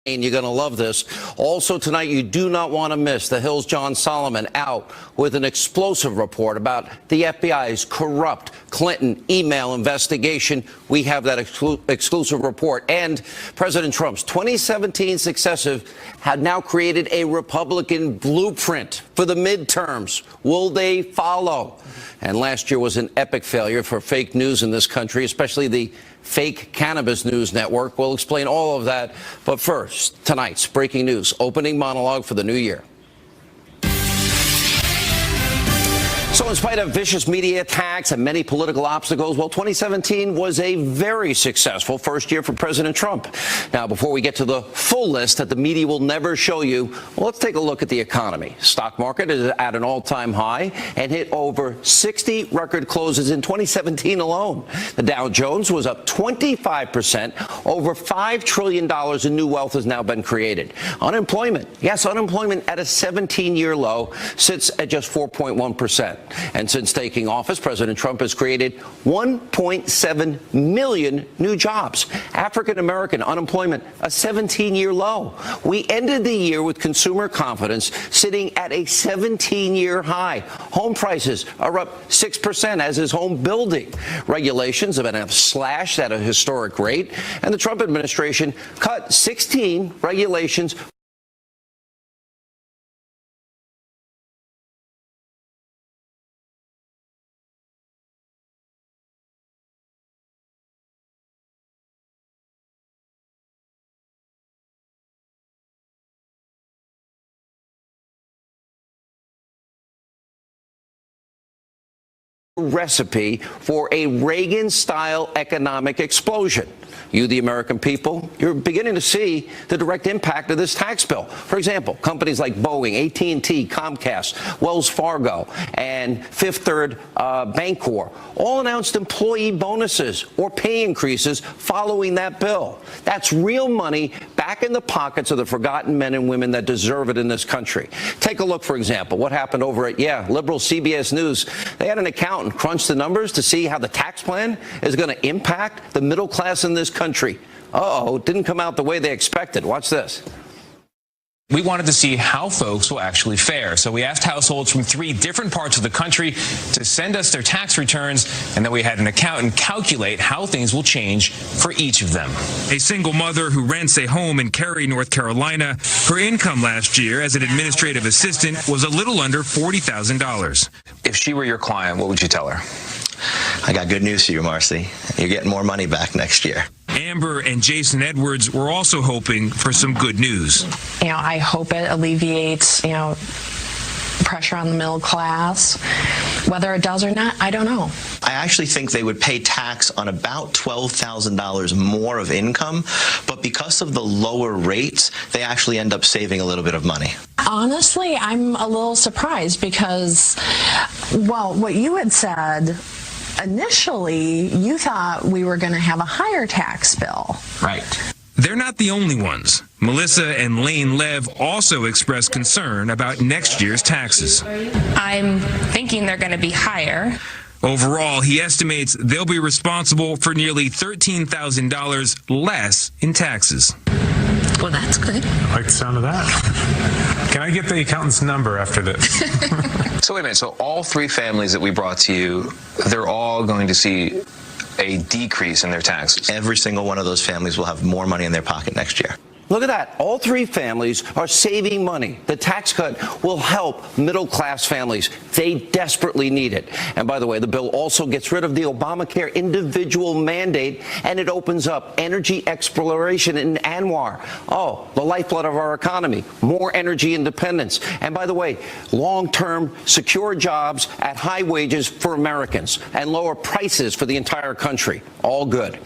You're going to love this. Also tonight, you do not want to miss the Hill's John Solomon out with an explosive report about the FBI's corrupt Clinton email investigation. We have that exclusive report. And President Trump's 2017 successor had now created a Republican blueprint for the midterms. Will they follow? And last year was an epic failure for fake news in this country, especially the fake cannabis news network. We'll explain all of that. But first, tonight's breaking news, opening monologue for the new year. So in spite of vicious media attacks and many political obstacles, well, 2017 was a very successful first year for President Trump. Now, before we get to the full list that the media will never show you, well, let's take a look at the economy. Stock market is at an all-time high and hit over 60 record closes in 2017 alone. The Dow Jones was up 25%. Over $5 trillion in new wealth has now been created. Unemployment, yes, unemployment at a 17-year low, sits at just 4.1%. And since taking office, President Trump has created 1.7 million new jobs. African-American unemployment, a 17-year low. We ended the year with consumer confidence sitting at a 17-year high. Home prices are up 6%, as is home building. Regulations have been slashed at a historic rate, and the Trump administration cut 16 regulations. Recipe for a Reagan-style economic explosion. You, the American people, you're beginning to see the direct impact of this tax bill. For example, companies like Boeing, AT&T, Comcast, Wells Fargo, and Fifth Third Bancorp all announced employee bonuses or pay increases following that bill. That's real money back in the pockets of the forgotten men and women that deserve it in this country. Take a look, for example, what happened over at, liberal CBS News. They had an accountant crunch the numbers to see how the tax plan is going to impact the middle class in this country. It didn't come out the way they expected. Watch this. We wanted to see how folks will actually fare. So we asked households from 3 different parts of the country to send us their tax returns, and then we had an accountant calculate how things will change for each of them. A single mother who rents a home in Cary, North Carolina, her income last year as an administrative assistant was a little under $40,000. If she were your client, what would you tell her? I got good news for you, Marcy. You're getting more money back next year. Amber and Jason Edwards were also hoping for some good news. I hope it alleviates, pressure on the middle class. Whether it does or not, I don't know. I actually think they would pay tax on about $12,000 more of income, but because of the lower rates, they actually end up saving a little bit of money. Honestly, I'm a little surprised because, what you had said, initially, you thought we were going to have a higher tax bill. Right. They're not the only ones. Melissa and Lane Lev also expressed concern about next year's taxes. I'm thinking they're going to be higher. Overall, he estimates they'll be responsible for nearly $13,000 less in taxes. Well, that's good. I like the sound of that. Can I get the accountant's number after this? So wait a minute. So all 3 families that we brought to you, they're all going to see a decrease in their taxes. Every single one of those families will have more money in their pocket next year. Look at that. All 3 families are saving money. The tax cut will help middle-class families. They desperately need it. And by the way, the bill also gets rid of the Obamacare individual mandate, and it opens up energy exploration in Anwar. The lifeblood of our economy. More energy independence. And by the way, long-term secure jobs at high wages for Americans and lower prices for the entire country. All good.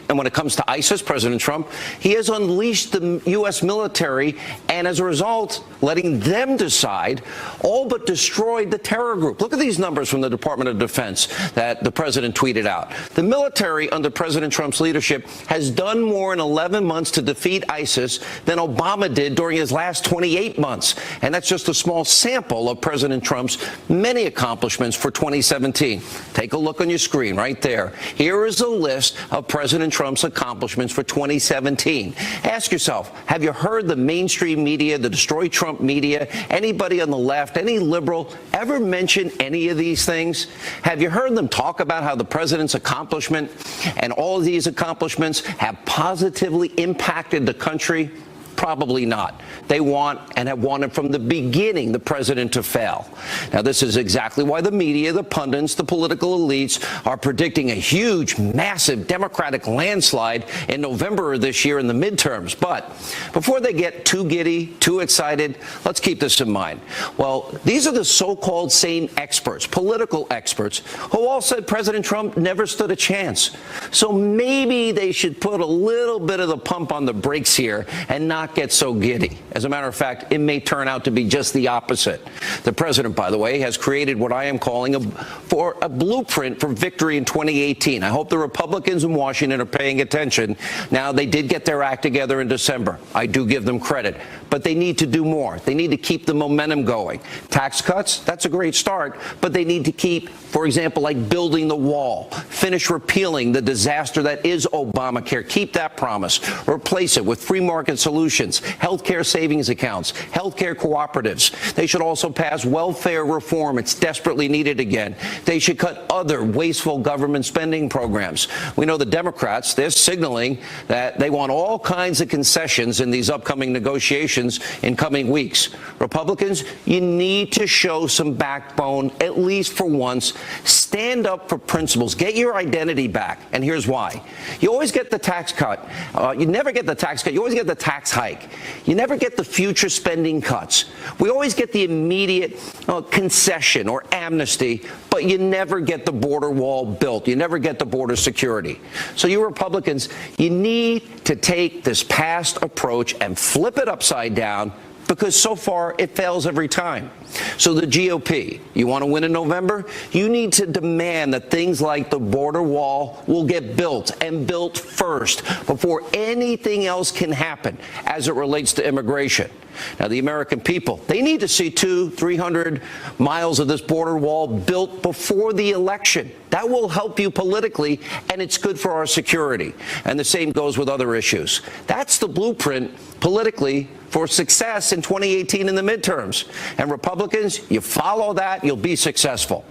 And when it comes to ISIS, President Trump, he has unleashed the U.S. military and as a result, letting them decide, all but destroyed the terror group. Look at these numbers from the Department of Defense that the president tweeted out. The military under President Trump's leadership has done more in 11 months to defeat ISIS than Obama did during his last 28 months. And that's just a small sample of President Trump's many accomplishments for 2017. Take a look on your screen right there. Here is a list of President Trump's accomplishments for 2017. Ask yourself, have you heard the mainstream media, the Destroy Trump media, anybody on the left, any liberal ever mention any of these things? Have you heard them talk about how the president's accomplishment and all of these accomplishments have positively impacted the country? Probably not. They want and have wanted from the beginning the president to fail. Now, this is exactly why the media, the pundits, the political elites are predicting a huge, massive Democratic landslide in November of this year in the midterms. But before they get too giddy, too excited, let's keep this in mind. Well, these are the so-called same experts, political experts, who all said President Trump never stood a chance. So maybe they should put a little bit of the pump on the brakes here and not get so giddy. As a matter of fact, it may turn out to be just the opposite. The president, by the way, has created what I am calling a blueprint for victory in 2018. I hope the Republicans in Washington are paying attention. Now, they did get their act together in December. I do give them credit. But they need to do more. They need to keep the momentum going. Tax cuts, that's a great start, but they need to keep, for example, like building the wall, finish repealing the disaster that is Obamacare. Keep that promise. Replace it with free market solutions, healthcare savings accounts, healthcare cooperatives. They should also pass welfare reform. It's desperately needed again. They should cut other wasteful government spending programs. We know the Democrats, they're signaling that they want all kinds of concessions in these upcoming negotiations in coming weeks. Republicans, you need to show some backbone, at least for once. Stand up for principles. Get your identity back. And here's why. You always get the tax cut. You never get the tax cut. You always get the tax hike. You never get the future spending cuts. We always get the immediate concession or amnesty, but you never get the border wall built. You never get the border security. So you Republicans, you need to take this past approach and flip it upside down, because so far it fails every time. So the GOP, you want to win in November? You need to demand that things like the border wall will get built, and built first, before anything else can happen as it relates to immigration. Now, the American people, they need to see 200-300 miles of this border wall built before the election. That will help you politically, and it's good for our security. And the same goes with other issues. That's the blueprint politically for success in 2018 in the midterms. And Republicans, you follow that, you'll be successful.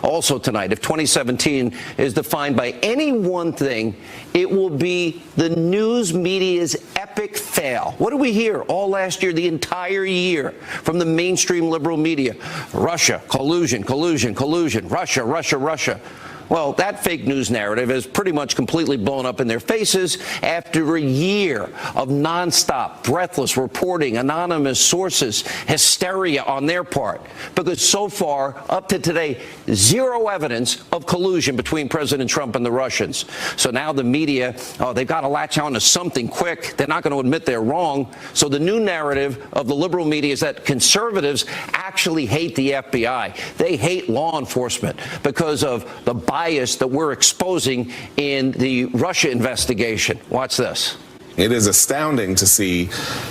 Also tonight, if 2017 is defined by any one thing, it will be the news media's epic fail. What did we hear all last year, the entire year, from the mainstream liberal media? Russia, collusion, collusion, collusion, Russia, Russia, Russia. Well, that fake news narrative is pretty much completely blown up in their faces after a year of nonstop, breathless reporting, anonymous sources, hysteria on their part. Because so far, up to today, zero evidence of collusion between President Trump and the Russians. So now the media, they've got to latch on to something quick. They're not going to admit they're wrong. So the new narrative of the liberal media is that conservatives actually hate the FBI. They hate law enforcement because of the bias that we're exposing in the Russia investigation. Watch this. It is astounding to see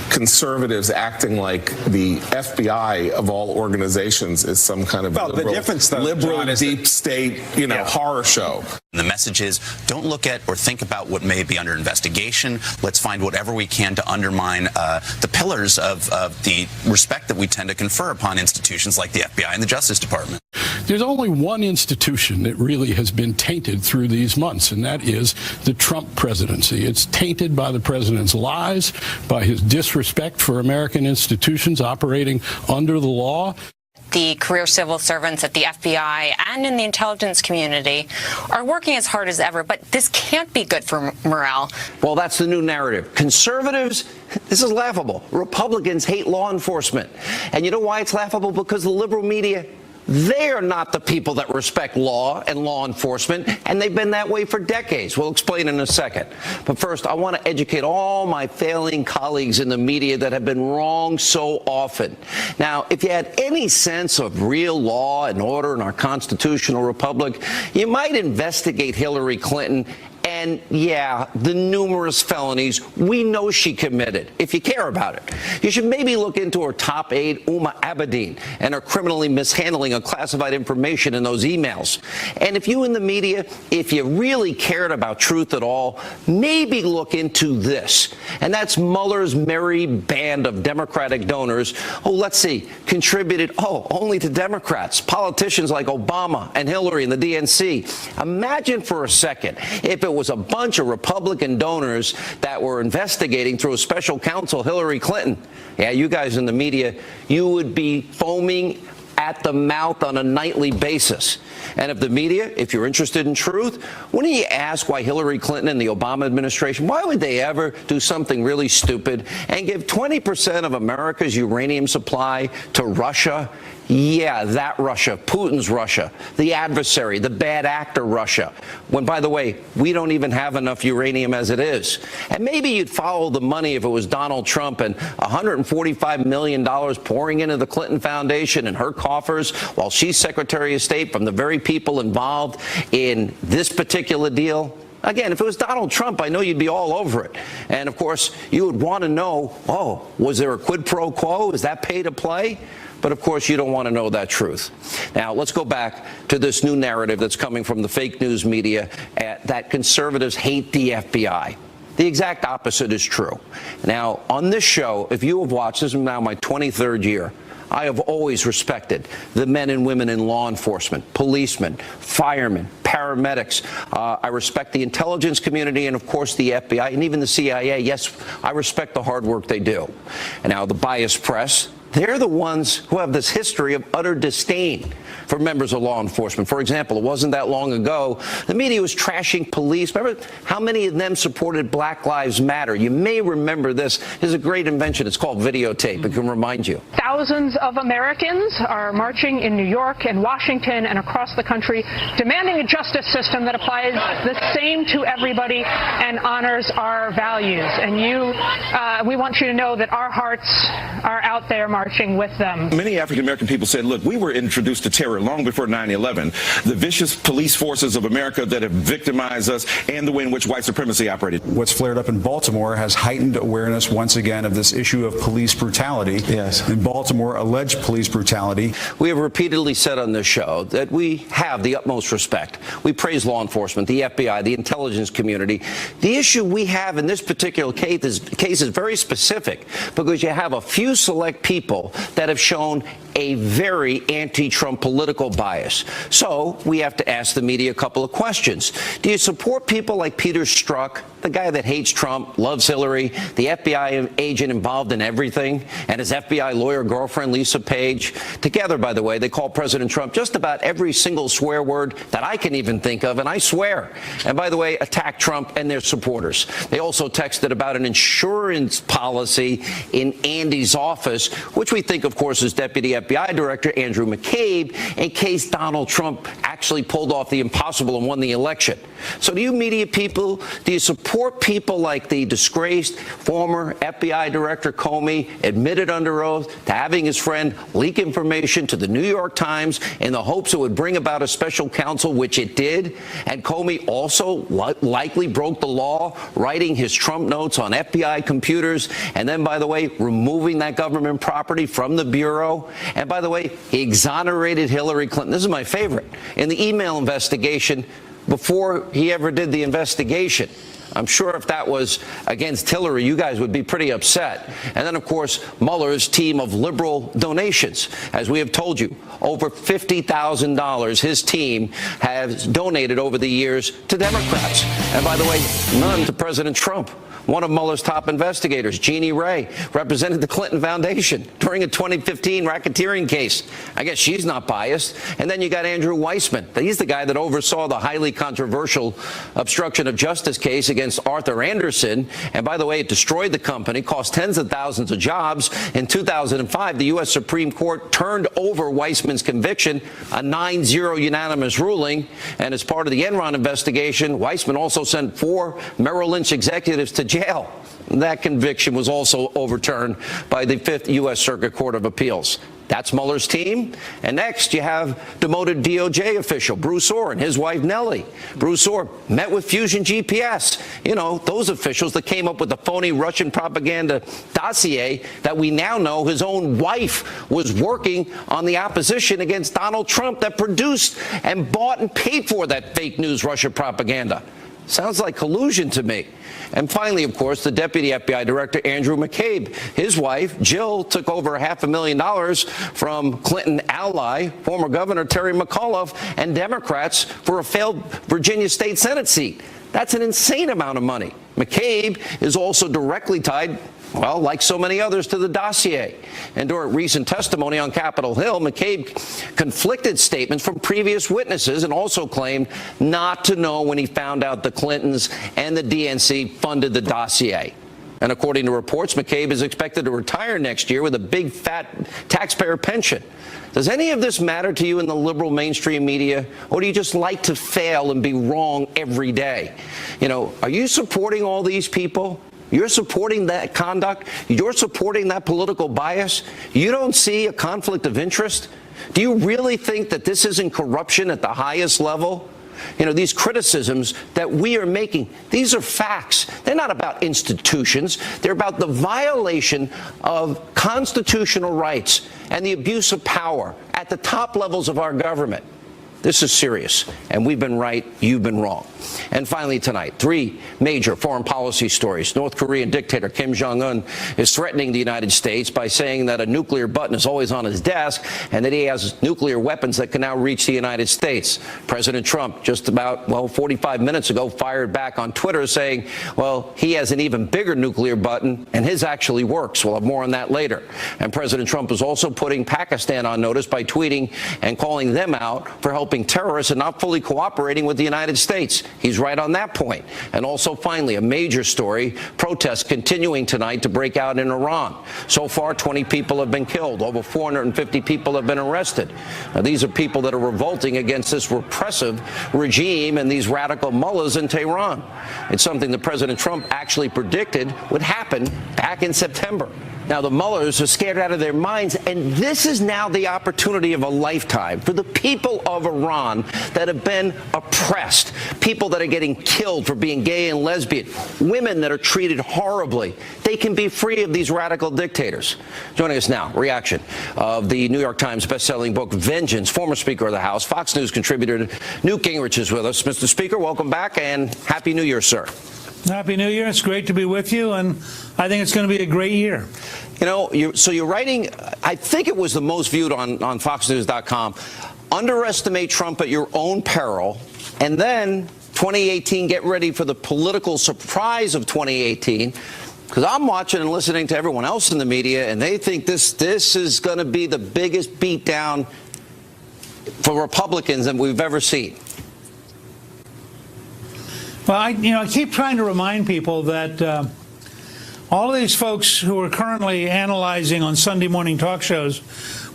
conservatives acting like the FBI of all organizations is some kind of liberal deep state, horror show. The message is, don't look at or think about what may be under investigation. Let's find whatever we can to undermine the pillars of the respect that we tend to confer upon institutions like the FBI and the Justice Department. There's only one institution that really has been tainted through these months, and that is the Trump presidency. It's tainted by the president's lies, by his disrespect for American institutions operating under the law. The career civil servants at the FBI and in the intelligence community are working as hard as ever, but this can't be good for morale. Well, that's the new narrative. Conservatives, this is laughable. Republicans hate law enforcement. And you know why it's laughable? Because the liberal media, They are not the people that respect law and law enforcement, and they've been that way for decades. We'll explain in a second. But first, I want to educate all my failing colleagues in the media that have been wrong so often. Now, if you had any sense of real law and order in our constitutional republic, you might investigate Hillary Clinton and, yeah, the numerous felonies we know she committed, if you care about it. You should maybe look into her top aide, Uma Abedin, and her criminally mishandling of classified information in those emails. And if you in the media, if you really cared about truth at all, maybe look into this. And that's Mueller's merry band of Democratic donors who, let's see, contributed, only to Democrats, politicians like Obama and Hillary and the DNC. Imagine for a second if it was a bunch of Republican donors that were investigating through a special counsel Hillary Clinton. Yeah, you guys in the media, you would be foaming at the mouth on a nightly basis. And if the media, if you're interested in truth, wouldn't you ask why Hillary Clinton and the Obama administration, why would they ever do something really stupid and give 20% of America's uranium supply to Russia? Yeah, that Russia, Putin's Russia, the adversary, the bad actor Russia, when, by the way, we don't even have enough uranium as it is. And maybe you'd follow the money if it was Donald Trump and $145 million pouring into the Clinton Foundation and her coffers while she's Secretary of State from the very people involved in this particular deal. Again, if it was Donald Trump, I know you'd be all over it. And, of course, you would want to know, was there a quid pro quo? Is that pay to play? But, of course, you don't want to know that truth. Now, let's go back to this new narrative that's coming from the fake news media that conservatives hate the FBI. The exact opposite is true. Now, on this show, if you have watched, this is now my 23rd year, I have always respected the men and women in law enforcement, policemen, firemen, paramedics. I respect the intelligence community and, of course, the FBI and even the CIA. Yes, I respect the hard work they do. And now the biased press, they're the ones who have this history of utter disdain for members of law enforcement. For example, it wasn't that long ago, the media was trashing police. Remember how many of them supported Black Lives Matter? You may remember this. There's a great invention. It's called videotape. It can remind you. Thousands of Americans are marching in New York and Washington and across the country, demanding a justice system that applies the same to everybody and honors our values. And we want you to know that our hearts are out there marching with them. Many African-American people said, look, we were introduced to terror long before 9/11. The vicious police forces of America that have victimized us and the way in which white supremacy operated. What's flared up in Baltimore has heightened awareness once again of this issue of police brutality. Yes. In Baltimore, alleged police brutality. We have repeatedly said on this show that we have the utmost respect. We praise law enforcement, the FBI, the intelligence community. The issue we have in this particular case is very specific because you have a few select people that have shown a very anti-Trump political bias. So we have to ask the media a couple of questions. Do you support people like Peter Strzok, the guy that hates Trump, loves Hillary, the FBI agent involved in everything, and his FBI lawyer girlfriend, Lisa Page? Together, by the way, they call President Trump just about every single swear word that I can even think of, and I swear. And by the way, attack Trump and their supporters. They also texted about an insurance policy in Andy's office, which we think, of course, is Deputy FBI Director Andrew McCabe, in case Donald Trump actually pulled off the impossible and won the election. So do you media people, do you support people like the disgraced former FBI Director Comey, admitted under oath to having his friend leak information to the New York Times in the hopes it would bring about a special counsel, which it did? And Comey also likely broke the law, writing his Trump notes on FBI computers, and then, by the way, removing that government property from the Bureau. And by the way, he exonerated Hillary Clinton. This is my favorite. In the email investigation, before he ever did the investigation. I'm sure if that was against Hillary, you guys would be pretty upset. And then, of course, Mueller's team of liberal donations. As we have told you, over $50,000 his team has donated over the years to Democrats. And by the way, none to President Trump. One of Mueller's top investigators, Jeanine Ray, represented the Clinton Foundation during a 2015 racketeering case. I guess she's not biased. And then you got Andrew Weissman. He's the guy that oversaw the highly controversial obstruction of justice case against Arthur Andersen. And by the way, it destroyed the company, cost tens of thousands of jobs. In 2005, the U.S. Supreme Court turned over Weissman's conviction, a 9-0 unanimous ruling. And as part of the Enron investigation, Weissman also sent 4 Merrill Lynch executives to jail. That conviction was also overturned by the 5th U.S. Circuit Court of Appeals. That's Mueller's team. And next, you have demoted DOJ official Bruce Orr and his wife Nellie. Bruce Orr met with Fusion GPS. You know, those officials that came up with the phony Russian propaganda dossier that we now know his own wife was working on the opposition against Donald Trump, that produced and bought and paid for that fake news Russia propaganda. Sounds like collusion to me. And finally, of course, the deputy FBI director, Andrew McCabe. His wife, Jill, took over $500,000 from Clinton ally, former Governor Terry McAuliffe, and Democrats for a failed Virginia state Senate seat. That's an insane amount of money. McCabe is also directly tied, well, like so many others, to the dossier. And during recent testimony on Capitol Hill, McCabe conflicted statements from previous witnesses and also claimed not to know when he found out the Clintons and the DNC funded the dossier. And according to reports, McCabe is expected to retire next year with a big, fat taxpayer pension. Does any of this matter to you in the liberal mainstream media, or do you just like to fail and be wrong every day? You know, are you supporting all these people? You're supporting that conduct? You're supporting that political bias? You don't see a conflict of interest? Do you really think that this isn't corruption at the highest level? You know, these criticisms that we are making, these are facts. They're not about institutions. They're about the violation of constitutional rights and the abuse of power at the top levels of our government. This is serious, and we've been right, you've been wrong. And finally tonight, 3 major foreign policy stories. North Korean dictator Kim Jong-un is threatening the United States by saying that a nuclear button is always on his desk and that he has nuclear weapons that can now reach the United States. President Trump, just about, 45 minutes ago, fired back on Twitter saying, well, he has an even bigger nuclear button and his actually works. We'll have more on that later. And President Trump is also putting Pakistan on notice by tweeting and calling them out for helping terrorists and not fully cooperating with the United States. He's right on that point. And also, finally, a major story, protests continuing tonight to break out in Iran. So far, 20 people have been killed. Over 450 people have been arrested. Now, these are people that are revolting against this repressive regime and these radical mullahs in Tehran. It's something that President Trump actually predicted would happen back in September. Now, the Mullahs are scared out of their minds, and this is now the opportunity of a lifetime for the people of Iran that have been oppressed, people that are getting killed for being gay and lesbian, women that are treated horribly. They can be free of these radical dictators. Joining us now, reaction of the New York Times bestselling book, Vengeance, former Speaker of the House, Fox News contributor Newt Gingrich is with us. Mr. Speaker, welcome back, and Happy New Year, sir. Happy New Year. It's great to be with you, and I think it's going to be a great year. You know, so you're writing, I think it was the most viewed on FoxNews.com, underestimate Trump at your own peril, and then 2018, get ready for the political surprise of 2018. Because I'm watching and listening to everyone else in the media, and they think this is going to be the biggest beatdown for Republicans that we've ever seen. Well, I keep trying to remind people that all of these folks who are currently analyzing on Sunday morning talk shows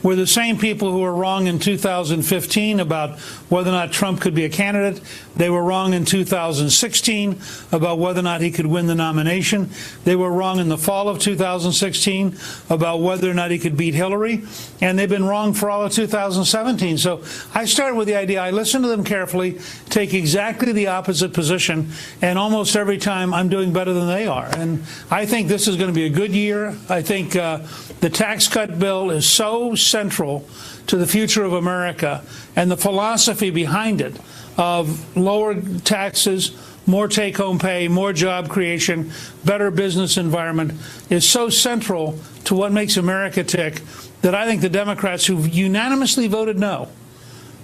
were the same people who were wrong in 2015 about whether or not Trump could be a candidate. They were wrong in 2016 about whether or not he could win the nomination. They were wrong in the fall of 2016 about whether or not he could beat Hillary. And they've been wrong for all of 2017. So I start with the idea, I listen to them carefully, take exactly the opposite position, and almost every time I'm doing better than they are. And I think this is going to be a good year. I think the tax cut bill is so central to the future of America, and the philosophy behind it of lower taxes, more take-home pay, more job creation, better business environment is so central to what makes America tick that I think the Democrats who unanimously voted no,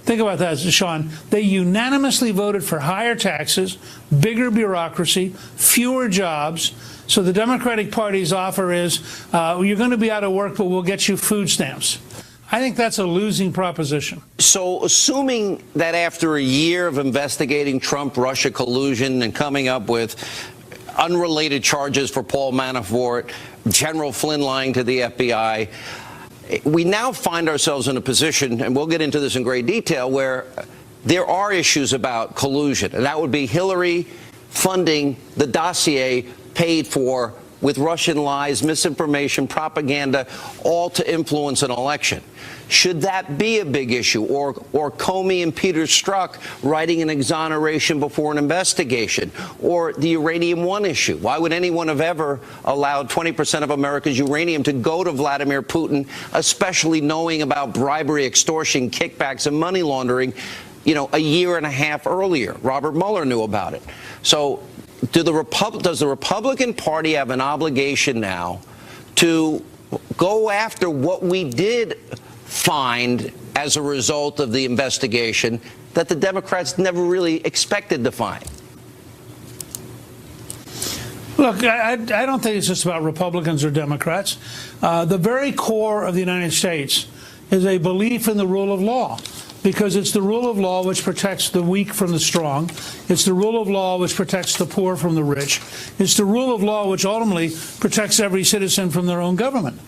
think about that, Sean, they unanimously voted for higher taxes, bigger bureaucracy, fewer jobs, So the Democratic Party's offer is, you're going to be out of work, but we'll get you food stamps. I think that's a losing proposition. So assuming that after a year of investigating Trump-Russia collusion and coming up with unrelated charges for Paul Manafort, General Flynn lying to the FBI, we now find ourselves in a position, and we'll get into this in great detail, where there are issues about collusion. And that would be Hillary funding the dossier paid for with Russian lies, misinformation, propaganda, all to influence an election. Should that be a big issue? Or Comey and Peter Strzok writing an exoneration before an investigation? Or the Uranium One issue? Why would anyone have ever allowed 20% of America's uranium to go to Vladimir Putin, especially knowing about bribery, extortion, kickbacks, and money laundering, a year and a half earlier? Robert Mueller knew about it. So does the Republican Party have an obligation now to go after what we did find as a result of the investigation that the Democrats never really expected to find? Look, I don't think it's just about Republicans or Democrats. The very core of the United States is a belief in the rule of law, because it's the rule of law which protects the weak from the strong. It's the rule of law which protects the poor from the rich. It's the rule of law which ultimately protects every citizen from their own government.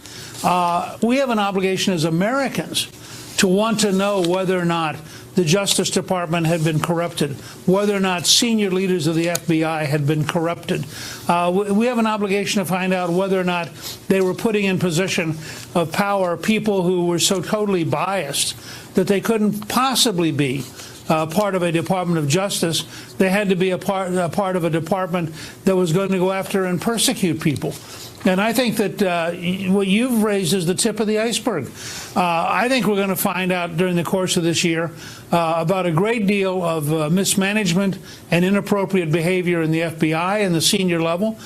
We have an obligation as Americans to want to know whether or not the Justice Department had been corrupted, whether or not senior leaders of the FBI had been corrupted. We have an obligation to find out whether or not they were putting in position of power people who were so totally biased that they couldn't possibly be part of a Department of Justice. They had to be a part of a department that was going to go after and persecute people. And I think that what you've raised is the tip of the iceberg. I think we're going to find out during the course of this year about a great deal of mismanagement and inappropriate behavior in the FBI and the senior level,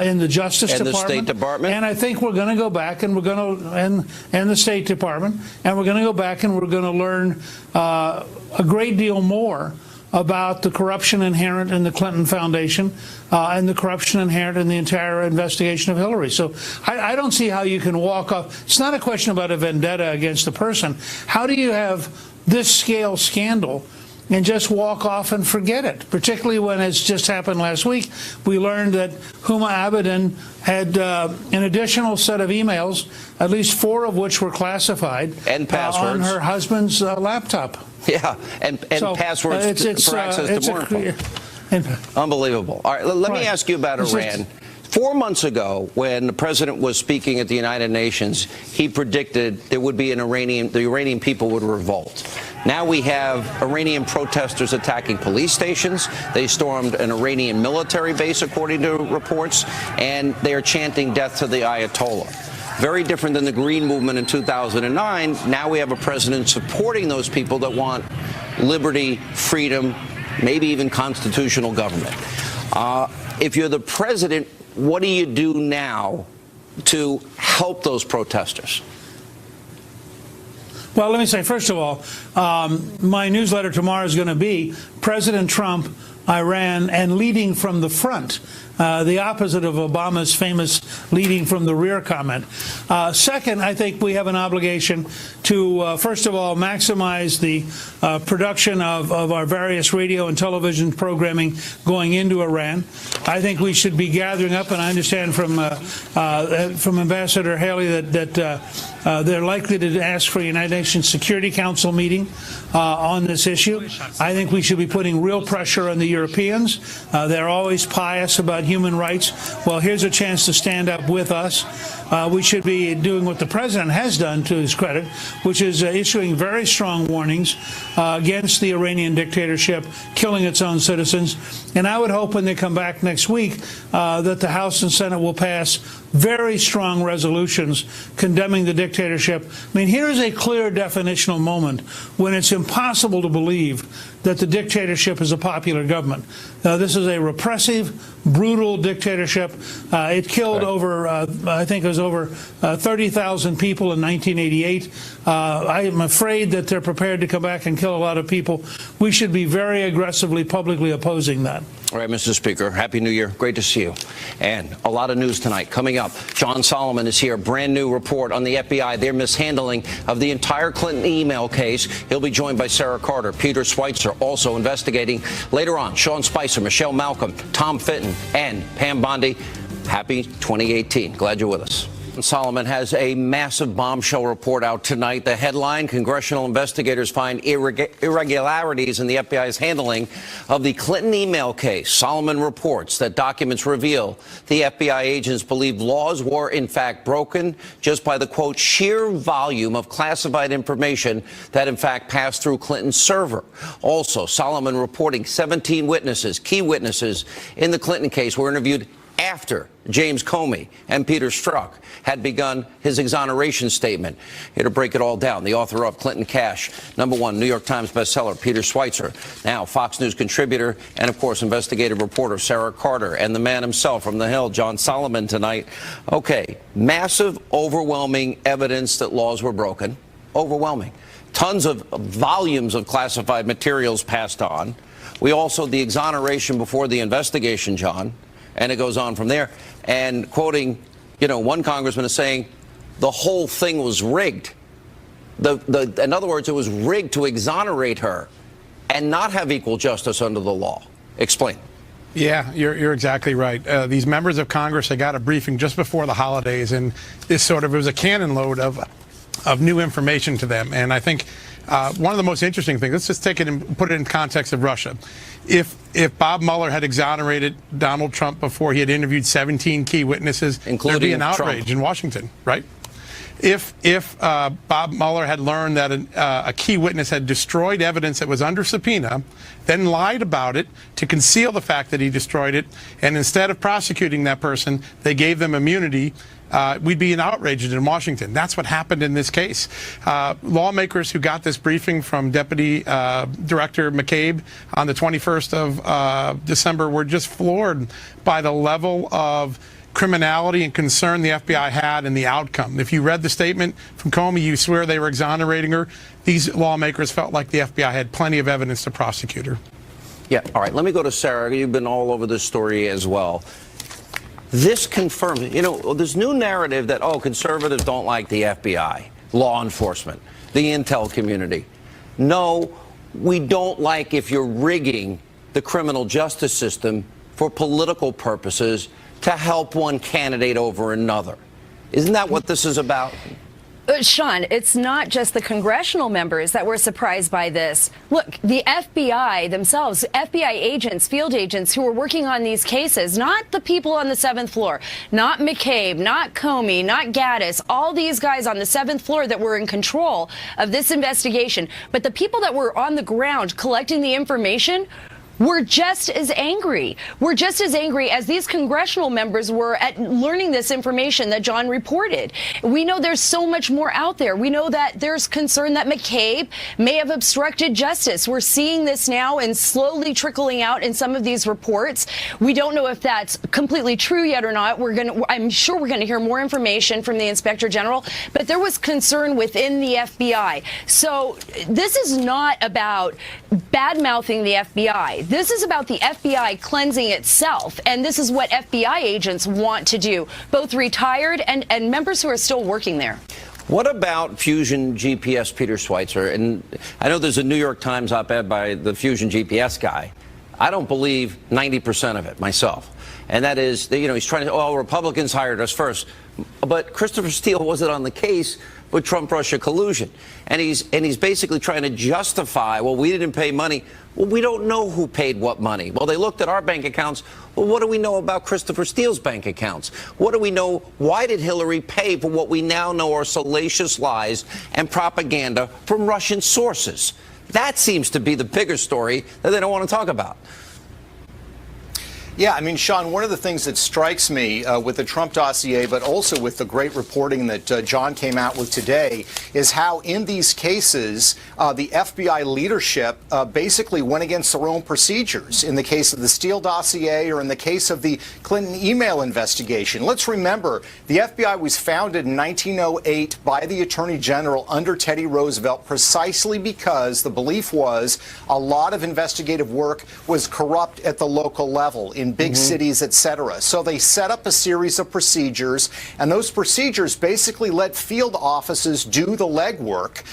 in the Justice Department. And the State Department. And I think we're going to go back and we're going to, and the State Department, and we're going to go back and we're going to learn a great deal more about the corruption inherent in the Clinton Foundation and the corruption inherent in the entire investigation of Hillary. So I don't see how you can walk off. It's not a question about a vendetta against the person. How do you have this scale scandal and just walk off and forget it, particularly when it's just happened last week? We learned that Huma Abedin had an additional set of emails, at least 4 of which were classified, and passwords on her husband's laptop. Yeah, and so, passwords for access to more info. Unbelievable. All right, let me ask you about Iran. 4 months ago, when the president was speaking at the United Nations, he predicted there would be the Iranian people would revolt. Now we have Iranian protesters attacking police stations. They stormed an Iranian military base, according to reports, and they are chanting death to the Ayatollah. Very different than the Green Movement in 2009. Now we have a president supporting those people that want liberty, freedom, maybe even constitutional government. If you're the president, what do you do now to help those protesters? Well, let me say, first of all, my newsletter tomorrow is going to be President Trump, Iran, and leading from the front. The opposite of Obama's famous leading from the rear comment. Second, I think we have an obligation to, first of all, maximize the production of our various radio and television programming going into Iran. I think we should be gathering up, and I understand from Ambassador Haley that they're likely to ask for a United Nations Security Council meeting on this issue. I think we should be putting real pressure on the Europeans. They're always pious about human rights. Well, here's a chance to stand up with us. We should be doing what the president has done, to his credit, which is issuing very strong warnings against the Iranian dictatorship, killing its own citizens. And I would hope when they come back next week that the House and Senate will pass very strong resolutions condemning the dictatorship. I mean, here is a clear definitional moment when it's impossible to believe that the dictatorship is a popular government. This is a repressive, brutal dictatorship. It killed over, I think it was over 30,000 people in 1988. I am afraid that they're prepared to come back and kill a lot of people. We should be very aggressively, publicly opposing that. All right, Mr. Speaker, Happy New Year. Great to see you. And a lot of news tonight. Coming up, John Solomon is here. Brand new report on the FBI, their mishandling of the entire Clinton email case. He'll be joined by Sara Carter, Peter Schweitzer, also investigating. Later on, Sean Spicer, Michelle Malcolm, Tom Fitton, and Pam Bondi. Happy 2018. Glad you're with us. Solomon has a massive bombshell report out tonight. The headline, congressional investigators find irregularities in the FBI's handling of the Clinton email case. Solomon reports that documents reveal the FBI agents believe laws were in fact broken just by the, quote, sheer volume of classified information that in fact passed through Clinton's server. Also, Solomon reporting 17 witnesses, key witnesses in the Clinton case were interviewed after James Comey and Peter Strzok had begun his exoneration statement. Here to break it all down, the author of Clinton Cash, #1 New York Times bestseller, Peter Schweitzer, now Fox News contributor, and of course, investigative reporter Sara Carter, and the man himself from the Hill, John Solomon, tonight. Okay, massive, overwhelming evidence that laws were broken. Overwhelming. Tons of volumes of classified materials passed on. We also, the exoneration before the investigation, John. And it goes on from there. And quoting, one congressman is saying the whole thing was rigged. In other words, it was rigged to exonerate her and not have equal justice under the law. Explain. Yeah, you're exactly right. These members of Congress, they got a briefing just before the holidays, and this it was a cannon load of new information to them. And I think one of the most interesting things, let's just take it and put it in context of Russia. If Bob Mueller had exonerated Donald Trump before he had interviewed 17 key witnesses, there'd be an outrage in Washington, right? If Bob Mueller had learned that a key witness had destroyed evidence that was under subpoena, then lied about it to conceal the fact that he destroyed it, and instead of prosecuting that person, they gave them immunity, we'd be outraged in Washington. That's what happened in this case. Lawmakers who got this briefing from Deputy Director McCabe on the 21st of December were just floored by the level of criminality and concern the FBI had and the outcome. If you read the statement from Comey, you swear they were exonerating her. These lawmakers felt like the FBI had plenty of evidence to prosecute her. Yeah, all right, let me go to Sara. You've been all over this story as well. This confirms, this new narrative that, conservatives don't like the FBI, law enforcement, the intel community. No, we don't like if you're rigging the criminal justice system for political purposes to help one candidate over another. Isn't that what this is about? Sean, it's not just the congressional members that were surprised by this. Look, the FBI themselves, FBI agents, field agents who were working on these cases, not the people on the 7th floor, not McCabe, not Comey, not Gaddis, all these guys on the 7th floor that were in control of this investigation, but the people that were on the ground collecting the information were just as angry. We're just as angry as these congressional members were at learning this information that John reported. We know there's so much more out there. We know that there's concern that McCabe may have obstructed justice. We're seeing this now and slowly trickling out in some of these reports. We don't know if that's completely true yet or not. I'm sure we're going to hear more information from the Inspector General, but there was concern within the FBI. So this is not about bad-mouthing the FBI. This is about the FBI cleansing itself, and this is what FBI agents want to do, both retired and members who are still working there. What about Fusion GPS, Peter Schweitzer? And I know there's a New York Times op-ed by the Fusion GPS guy. I don't believe 90% of it myself. And that is, he's trying to, Republicans hired us first. But Christopher Steele wasn't on the case with Trump-Russia collusion. And he's basically trying to justify, we didn't pay money. Well, we don't know who paid what money. Well, they looked at our bank accounts. Well, what do we know about Christopher Steele's bank accounts? What do we know? Why did Hillary pay for what we now know are salacious lies and propaganda from Russian sources? That seems to be the bigger story that they don't want to talk about. Yeah, I mean, Sean, one of the things that strikes me with the Trump dossier, but also with the great reporting that John came out with today, is how in these cases, the FBI leadership basically went against their own procedures. In the case of the Steele dossier or in the case of the Clinton email investigation. Let's remember, the FBI was founded in 1908 by the Attorney General under Teddy Roosevelt precisely because the belief was a lot of investigative work was corrupt at the local level in big cities, etc. So they set up a series of procedures, and those procedures basically let field offices do the legwork,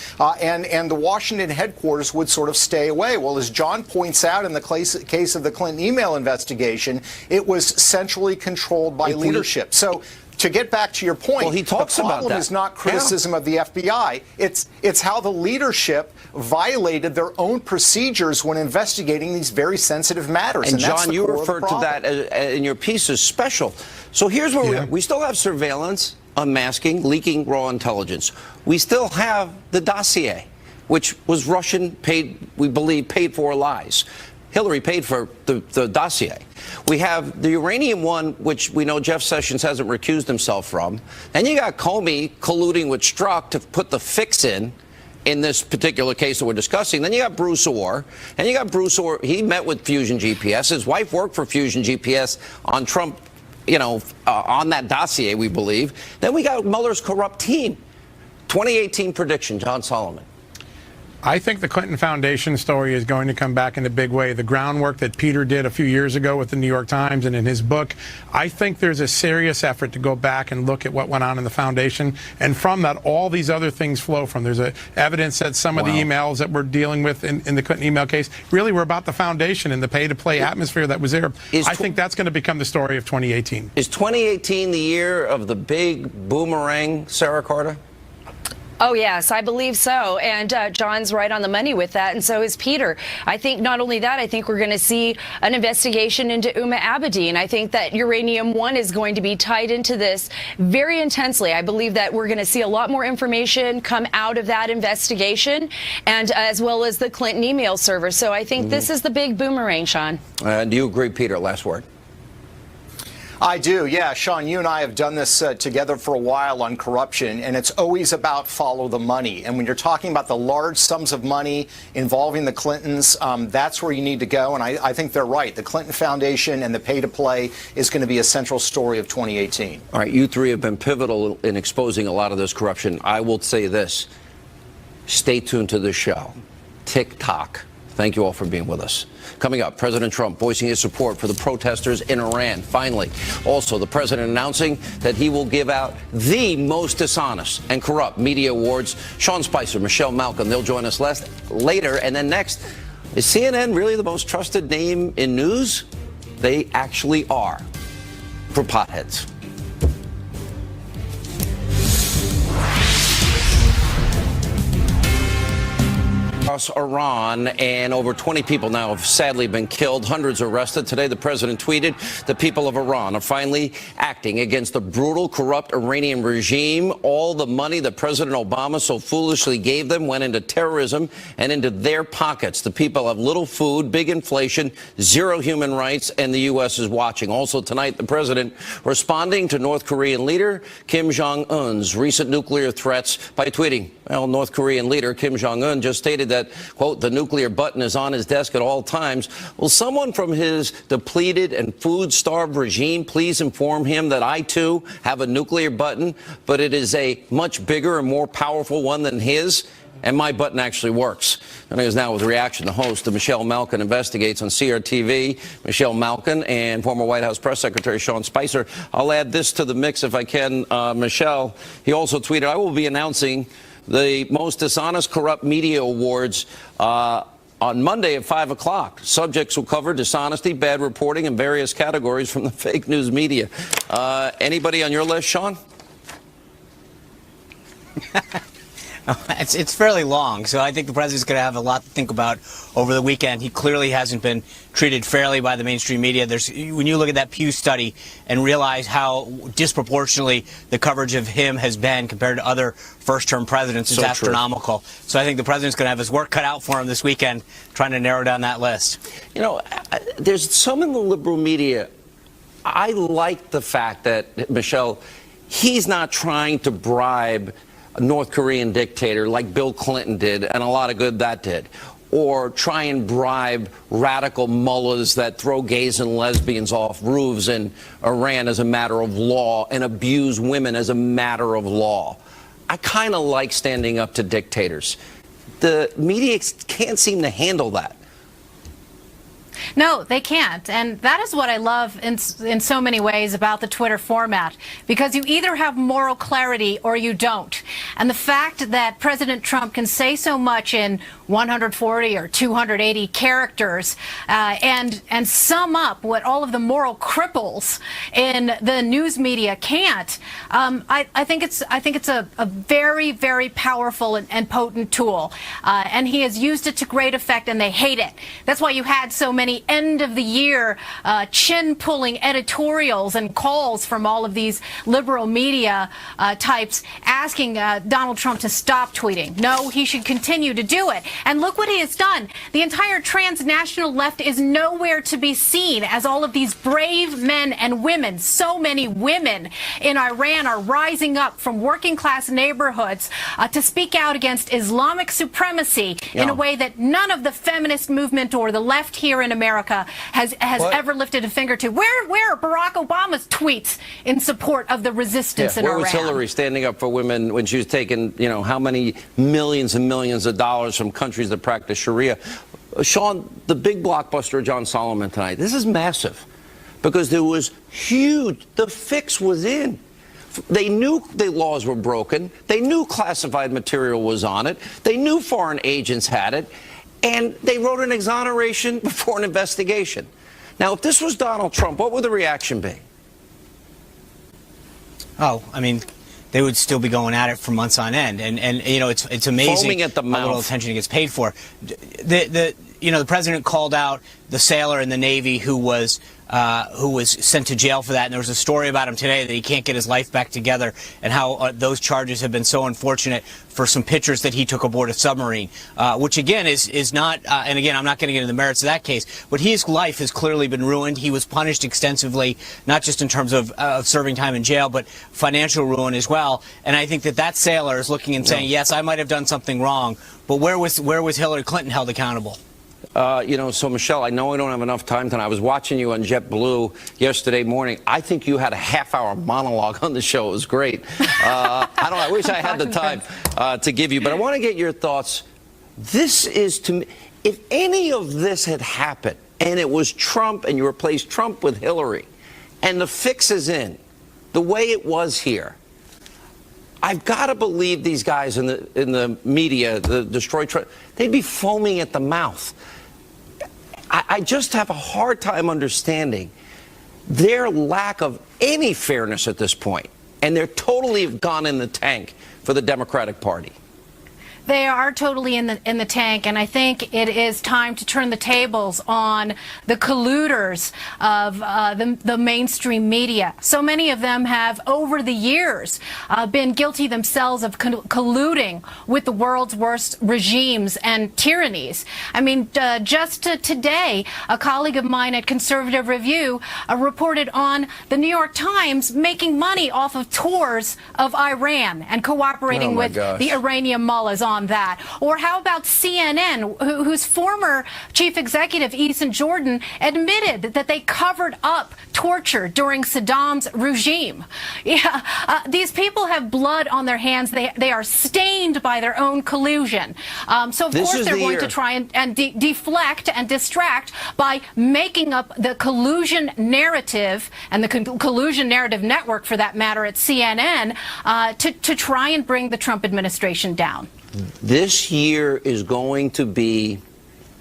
and the Washington headquarters would sort of stay away. Well, as John points out in the case of the Clinton email investigation, it was centrally controlled by leadership. So to get back to your point, well, he talks the about problem that. is not criticism of the FBI. It's how the leadership violated their own procedures when investigating these very sensitive matters. And that's John, the you core of the referred to problem. that in your piece as special. So here's where we still have surveillance, unmasking, leaking raw intelligence. We still have the dossier, which was Russian paid, we believe, paid for lies. Hillary paid for the dossier. We have the uranium one, which we know Jeff Sessions hasn't recused himself from. And you got Comey colluding with Strzok to put the fix in this particular case that we're discussing. Then you got Bruce Orr. And you got Bruce Orr. He met with Fusion GPS. His wife worked for Fusion GPS on Trump, on that dossier, we believe. Then we got Mueller's corrupt team. 2018 prediction, John Solomon. I think the Clinton Foundation story is going to come back in a big way. The groundwork that Peter did a few years ago with the New York Times and in his book, I think there's a serious effort to go back and look at what went on in the foundation. And from that, all these other things flow from. There's evidence that some of the emails that we're dealing with in the Clinton email case really were about the foundation and the pay-to-play atmosphere that was there. I think that's going to become the story of 2018. Is 2018 the year of the big boomerang, Sarah Carter? Oh, yes, I believe so. And John's right on the money with that, and so is Peter. I think not only that, I think we're going to see an investigation into Huma Abedin. I think that Uranium One is going to be tied into this very intensely. I believe that we're going to see a lot more information come out of that investigation, and as well as the Clinton email server. So I think this is the big boomerang, Sean. Do you agree, Peter? Last word. I do, yeah. Sean, you and I have done this together for a while on corruption, and it's always about follow the money. And when you're talking about the large sums of money involving the Clintons, that's where you need to go. And I think they're right. The Clinton Foundation and the pay-to-play is going to be a central story of 2018. All right, you three have been pivotal in exposing a lot of this corruption. I will say this. Stay tuned to this show. TikTok. Thank you all for being with us. Coming up, President Trump voicing his support for the protesters in Iran. Finally, also the president announcing that he will give out the most dishonest and corrupt media awards. Sean Spicer, Michelle Malcolm, they'll join us later. And then next, is CNN really the most trusted name in news? They actually are, for potheads. Across Iran, and over 20 people now have sadly been killed, hundreds arrested. Today, the president tweeted, the people of Iran are finally acting against the brutal, corrupt Iranian regime. All the money that President Obama so foolishly gave them went into terrorism and into their pockets. The people have little food, big inflation, zero human rights, and the U.S. is watching. Also tonight, the president responding to North Korean leader Kim Jong-un's recent nuclear threats by tweeting, well, North Korean leader Kim Jong-un just stated that, quote, the nuclear button is on his desk at all times. Will someone from his depleted and food-starved regime please inform him that I, too, have a nuclear button, but it is a much bigger and more powerful one than his? And my button actually works. And here's now with reaction. The host of Michelle Malkin Investigates on CRTV. Michelle Malkin and former White House Press Secretary Sean Spicer. I'll add this to the mix if I can. Michelle, he also tweeted, I will be announcing the most dishonest, corrupt media awards on Monday at 5 o'clock. Subjects will cover dishonesty, bad reporting, and various categories from the fake news media. Anybody on your list, Sean? It's fairly long, so I think the president's going to have a lot to think about over the weekend. He clearly hasn't been treated fairly by the mainstream media. When you look at that Pew study and realize how disproportionately the coverage of him has been compared to other first-term presidents, it's astronomical. So I think the president's going to have his work cut out for him this weekend, trying to narrow down that list. You know, there's some in the liberal media I like the fact that, Michelle, he's not trying to bribe a North Korean dictator like Bill Clinton did, and a lot of good that did, or try and bribe radical mullahs that throw gays and lesbians off roofs in Iran as a matter of law and abuse women as a matter of law. I kind of like standing up to dictators. The media can't seem to handle that. No, they can't. And that is what I love in so many ways about the Twitter format, because you either have moral clarity or you don't. And the fact that President Trump can say so much in 140 or 280 characters and sum up what all of the moral cripples in the news media can't, I think it's a very, very powerful and potent tool. And he has used it to great effect, and they hate it. That's why you had so many end of the year chin-pulling editorials and calls from all of these liberal media types asking Donald Trump to stop tweeting. No, he should continue to do it. And look what he has done. The entire transnational left is nowhere to be seen as all of these brave men and women, so many women in Iran, are rising up from working class neighborhoods to speak out against Islamic supremacy in a way that none of the feminist movement or the left here in America has ever lifted a finger to. Where are Barack Obama's tweets in support of the resistance in Iran? Where was Hillary standing up for women when she was taking, how many millions and millions of dollars from countries that practice Sharia? Sean, the big blockbuster of John Solomon tonight, this is massive because there was huge, the fix was in. They knew the laws were broken. They knew classified material was on it. They knew foreign agents had it. And they wrote an exoneration before an investigation. Now, if this was Donald Trump, what would the reaction be? Oh, I mean, they would still be going at it for months on end. And it's amazing Foaming at the mouth. how little attention he gets paid for. The president called out the sailor in the Navy who was sent to jail for that. And there was a story about him today that he can't get his life back together, and how those charges have been so unfortunate for some pictures that he took aboard a submarine, which again is not, and again, I'm not going to get into the merits of that case, but his life has clearly been ruined. He was punished extensively, not just in terms of serving time in jail, but financial ruin as well. And I think that sailor is looking and saying, yes, I might have done something wrong, but where was Hillary Clinton held accountable? So Michelle, I know I don't have enough time tonight. I was watching you on JetBlue yesterday morning. I think you had a half-hour monologue on the show. It was great. I wish I had the time to give you, but I want to get your thoughts. This is, to me, if any of this had happened and it was Trump and you replaced Trump with Hillary and the fix is in the way it was here, I've got to believe these guys in the media, the destroyed Trump, they'd be foaming at the mouth. I just have a hard time understanding their lack of any fairness at this point, and they're totally gone in the tank for the Democratic Party. They are totally in the tank, and I think it is time to turn the tables on the colluders of the mainstream media. So many of them have, over the years, been guilty themselves of colluding with the world's worst regimes and tyrannies. I mean, just today, a colleague of mine at Conservative Review reported on the New York Times making money off of tours of Iran and cooperating with the Iranian mullahs on that. Or how about CNN, whose former chief executive, Ethan Jordan, admitted that they covered up torture during Saddam's regime. Yeah, these people have blood on their hands. They are stained by their own collusion. So of course they're going to try and deflect and distract by making up the collusion narrative and the collusion narrative network, for that matter, at CNN, to try and bring the Trump administration down. This year is going to be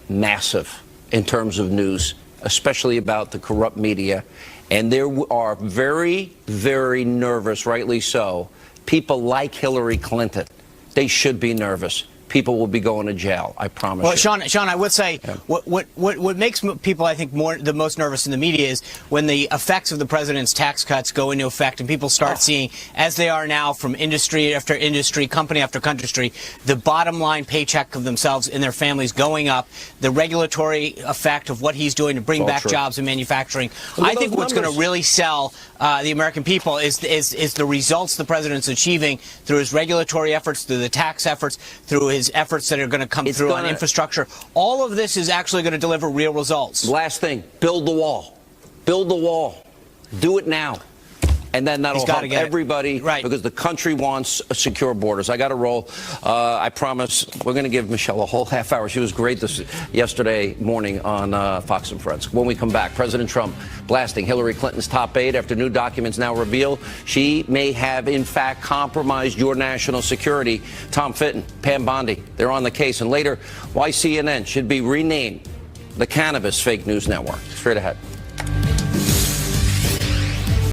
massive in terms of news, especially about the corrupt media. And there are very, very nervous, rightly so, people like Hillary Clinton. They should be nervous people will be going to jail. I promise Well, you. Sean, I would say what makes people, I think, the most nervous in the media is when the effects of the president's tax cuts go into effect and people start seeing, as they are now from industry after industry, company after country, the bottom line paycheck of themselves and their families going up, the regulatory effect of what he's doing to bring back jobs in manufacturing. I think what's going to really sell the American people is the results the president's achieving through his regulatory efforts, through the tax efforts, through his efforts that are going to come through on infrastructure. All of this is actually going to deliver real results. Last thing, build the wall. Build the wall. Do it now. And then that'll help everybody, because the country wants secure borders. I got to roll. I promise we're going to give Michelle a whole half hour. She was great yesterday morning on Fox and Friends. When we come back, President Trump blasting Hillary Clinton's top aide after new documents now reveal she may have, in fact, compromised your national security. Tom Fitton, Pam Bondi, they're on the case. And later, why CNN should be renamed the Cannabis Fake News Network. Straight ahead.